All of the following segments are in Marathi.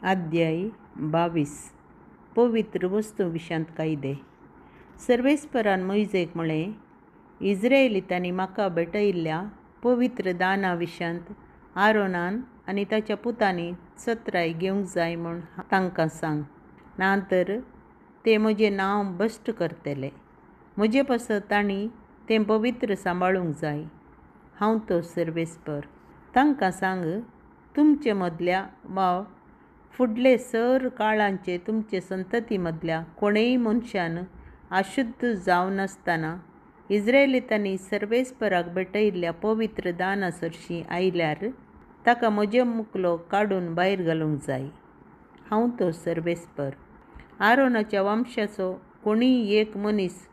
अध्याय 22 पवित्र वस्तू विशांत कायदे. सर्वेस्परान मोइजेक म्हळें, इस्रायेलीतांनी म्हाका भेटयिल्ल्या पवित्र दाना विशांत आरोनान आनी ताच्या पुतांनी सत्राय घेवंक जाय म्हूण तांकां सांग. नातर ते म्हजें नांव भश्ट करतले. म्हजे पासत तांणी तें पवित्र सांबाळूंक जाय. हांव तो सर्वेस्पर. तांकां सांग, तुमचे मदल्या वा फुडले सर काळांचे तुमचे संतती मदल्या कोणेय मनशान अशुद्ध जावनासतना इस्रायेलीतांनी सर्वेस्पराक भेटयिल्ल्या पवित्र दाना सरशीं आयल्यार ताका म्हजे मुखलो काडून भायर घालूंक जाय. हांव तो सर्वेस्पर. आरोनाच्या वंशाचो कोणीय एक मनीस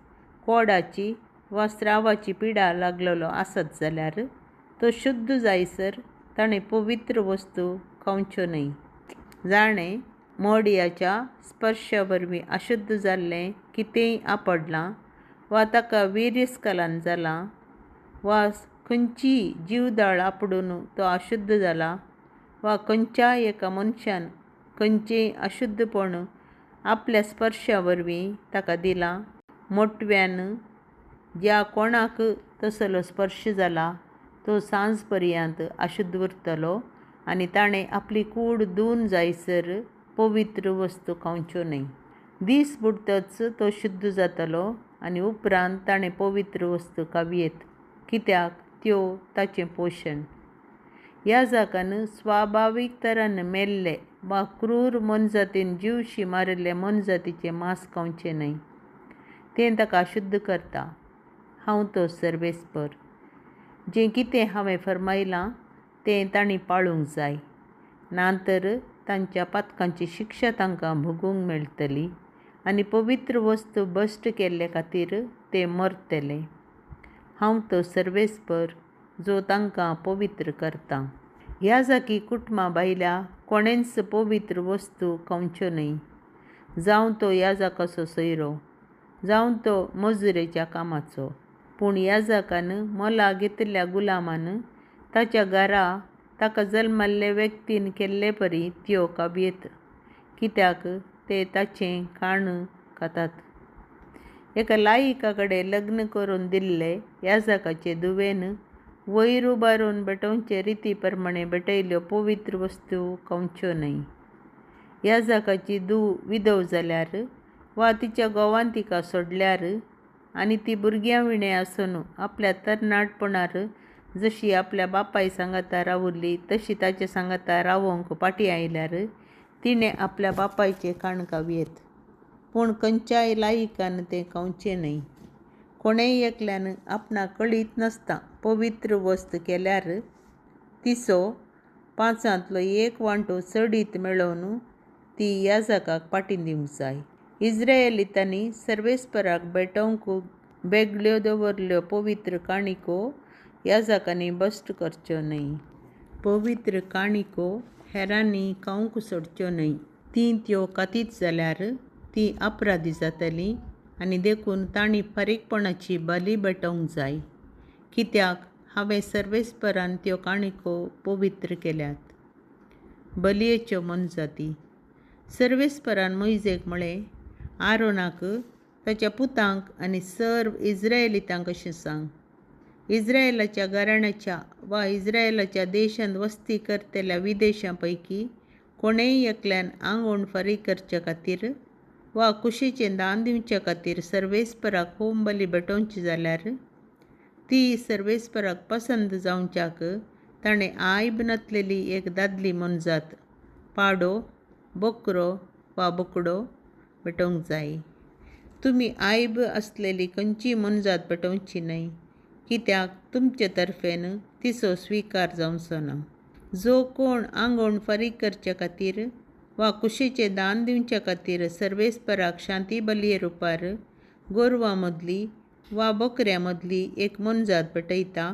कोडाची वा स्रावाची पिडा लागलेलो आसत जाल्यार तो शुद्ध जायसर ताणें पवित्र वस्तू खावच्यो न्हय. जाणें मोडयाच्या स्पर्शा वरवीं अशुद्ध जाल्लें कितेंय आपडलां वा ताका वीर्यस्खलन जालां वा खंयचीय जीवदाळ आपडून तो अशुद्ध जाला वा खंयच्याय एका मनशान खंयचेंय अशुद्धपण आपल्या स्पर्शा वरवीं ताका दिलां. मोटव्यान ज्या कोणाक तसलो स्पर्श जाला तो सांज पर्यंत अशुद्ध उरतलो आनी ताणें आपली कूड धुवन जायसर पवित्र वस्तू खावच्यो न्हय. दीस बुडतच तो शुद्ध जातलो आनी उपरांत ताणें पवित्र वस्तू खावयेत, कित्याक त्यो ताचें पोशण. याजकान स्वाभावीक तरान मेल्ले वा क्रूर मनजातीन जीवशी मारिल्ले मनजातीचें मांस खावचें न्हय. तें ताका अशुद्ध करता. हांव तो सर्वेस्पर. जें कितें हांवें फर्मायलां तें तांणी पाळूंक जाय. नातर तांच्या पातकांची शिक्षा तांकां भोगूंक मेळटली आनी पवित्र वस्तू भश्ट केल्ले खातीर ते मरतले. हांव तो सर्वेस्पर जो तांकां पवित्र करता. याजकी कुटुंबा भायल्या कोणेंच पवित्र वस्तू खावच्यो न्हय, जावं तो याजकाचो सोयरो जावं तो मजुरेच्या कामाचो. पूण याजकान मोला घेतिल्ल्या गुलामान ताच्या घरा ताका जल्माल्ले व्यक्तीन केल्ले परी त्यो खावयेत, कित्याक ते ताचें खाण खातात. एका लायिका कडेन लग्न करून दिल्ले याजकाचे धुवेन वयर उबारून भेटोवचे रिती प्रमाणें भेटयल्ल्यो पवित्र वस्तू खावच्यो न्हय. याजकाची धूव विधव जाल्यार वा तिच्या घोवान तिका सोडल्यार आनी ती भुरग्यां विणें आसून आपल्या तरणाटपणार जशी आपल्या बापाय सांगाता रावुरली तशी ताचे सांगाता रावोंक फाटीं आयल्यार तिणें आपल्या बापायचें खाण खावयेत. पूण खंयच्याय लायिकान तें खावचें न्हय. कोणेय एकल्यान आपणाक कळीत नासता पवित्र वस्त केल्यार तिचो 5 एक वांटो चडीत मेळोवन ती याजकाक फाटीं दिवंक जाय. इस्रायेलीतांनी सर्वेस्पराक भेटोवंक बेगळ्यो दवरल्ल्यो पवित्र काणिको याजकांनी भश्ट करच्यो न्हय. पवित्र काणिको हेरांनी खावंक सोडच्यो न्हय. तीं त्यो खातीत जाल्यार तीं अपराधी जातलीं आनी देखून तांणी फारीकपणाची बली भेटोवंक जाय, कित्याक हांवें सर्वेस्परान त्यो काणिको पवित्र केल्यात. बलयेच्यो मनजाती. सर्वेस्परान मोइजेक म्हळें, आरोनाक ताच्या पुतांक आनी सर्व इस्रायेलीतांक अशें सांग. इस्रायेलाच्या घराण्याच्या वा इस्रायेलाच्या देशांत वस्ती करतल्या विदेशां पैकी कोणेय एकल्यान आंगवण फारीक करचे खातीर वा कुशीचें दान दिवचे खातीर सर्वेस्पराक होम बली भेटोवची जाल्यार ती सर्वेस्पराक पसंत जावच्याक ताणें आयब नासलेली एक दादली मनजात, पाडो, बोकरो वा बोकडो भेटोवंक जाय. तुमी आयब आसलेली खंयचीय मनजात भेटोवची न्हय, कित्याक तुमचे तर्फेन तिचो स्विकार जावचो ना. जो कोण आंगवण फारीक करचे खातीर वा कुशीचें दान दिवचे खातीर सर्वेस्पराक शांती बलये रुपार गोरवां मदली वा बोकऱ्यां मदली एक मनजात भेटयता,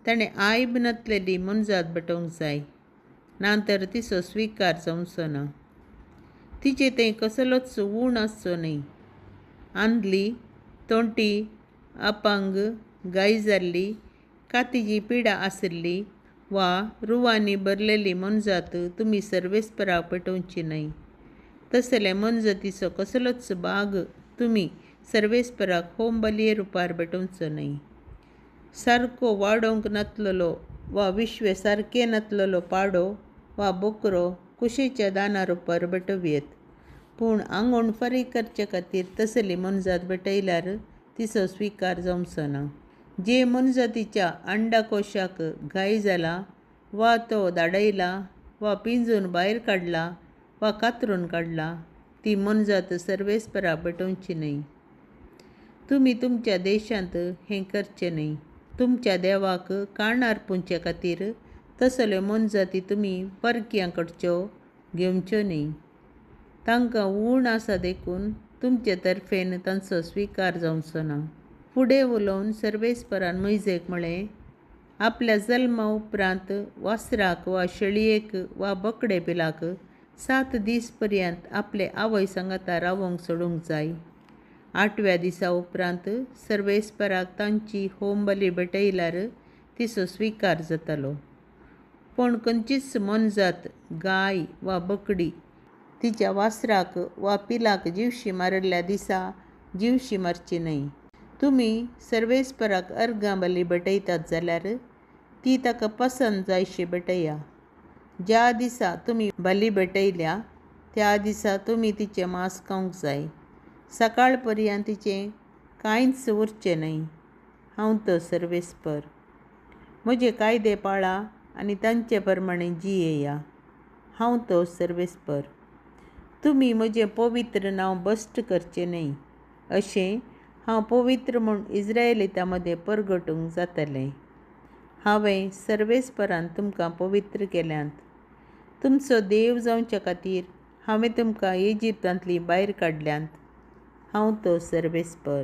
ताणें आयब नासलेली मनजात भेटोवंक जाय, नातर तिचो स्विकार जावचो ना. तिचे थंय कसलोच उण आसचो न्हय. आंधळी, तोंटी, अपंग, गाय जाल्ली, कातीची पिडा आशिल्ली वा रुवांनी भरलेली मनजात तुमी सर्वेस्पराक पेटोवची न्हय. तसले मनजतीचो कसलोच भाग तुमी सर्वेस्पराक होम बलये रुपार पेटोवचो न्हय. सारको वाडोवंक नातलोलो वा विश्वे सारके नातलोलो पाडो वा बोकरो कुशेच्या दाना रुपार पेटोवयेत. पूण आंगण फारीक करचे खातीर तसली मनजात पेटयल्यार तिचो स्विकार जावचो ना. जे मनजातीच्या अंडाकोशाक घाय जाला वा तो धाडयला वा पिंजून भायर काडला वा कातरून काडला ती मनजात सर्वेस्पराक पेटोवची न्हय. तुमी तुमच्या देशांत हें करचें न्हय. तुमच्या देवाक काण आर्पुचे खातीर तसल्यो मनजाती तुमी परक्यां कडच्यो घेवच्यो न्हय. तांकां उण आसा देखून तुमचे तर्फेन तांचो स्विकार जावचो ना. फुडें उलोवन सर्वेस्परान मोइजेक म्हळें, आपल्या जल्मा उपरांत वासराक वा शेळयेक वा बोकडे पिलाक 7 दीस पर्यंत आपले आवय सांगाता रावोंक सोडूंक जाय. 8व्या दिसा उपरांत सर्वेस्पराक तांची होम बली पेटयल्यार तिचो स्विकार जातालो. पण खंयचीच मनजात गाय वा बोकडी तिच्या वासराक वा पिलाक जिवशी मारिल्ल्या दिसा जिवशी मारची न्हय. तुमी सर्वेस्पराक अर्गां बली पेटयतात जाल्यार ती ताका पसंत जायशी पेटया. ज्या दिसा तुमी बली पेटयल्या त्या दिसा तुमी तिचें मांस खावंक जाय. सकाळ पर्यंत तिचें कांयच उरचें न्हय. हांव तो सर्वेस्पर. म्हजे कायदे पाळा आनी तांचे प्रमाणें जियेया. हांव तो सर्वेस्पर. तुमी म्हजें पवित्र नांव भश्ट करचें न्हय. अशें हांव पवित्र म्हूण इस्रायेलितां मदें परगटूंक जातलें. हांवें सर्वेस्परान तुमकां पवित्र केल्यांत. तुमचो देव जावचे खातीर हांवें तुमकां इजिप्तांतलीं भायर काडल्यांत. हांव तो सर्वेस्पर.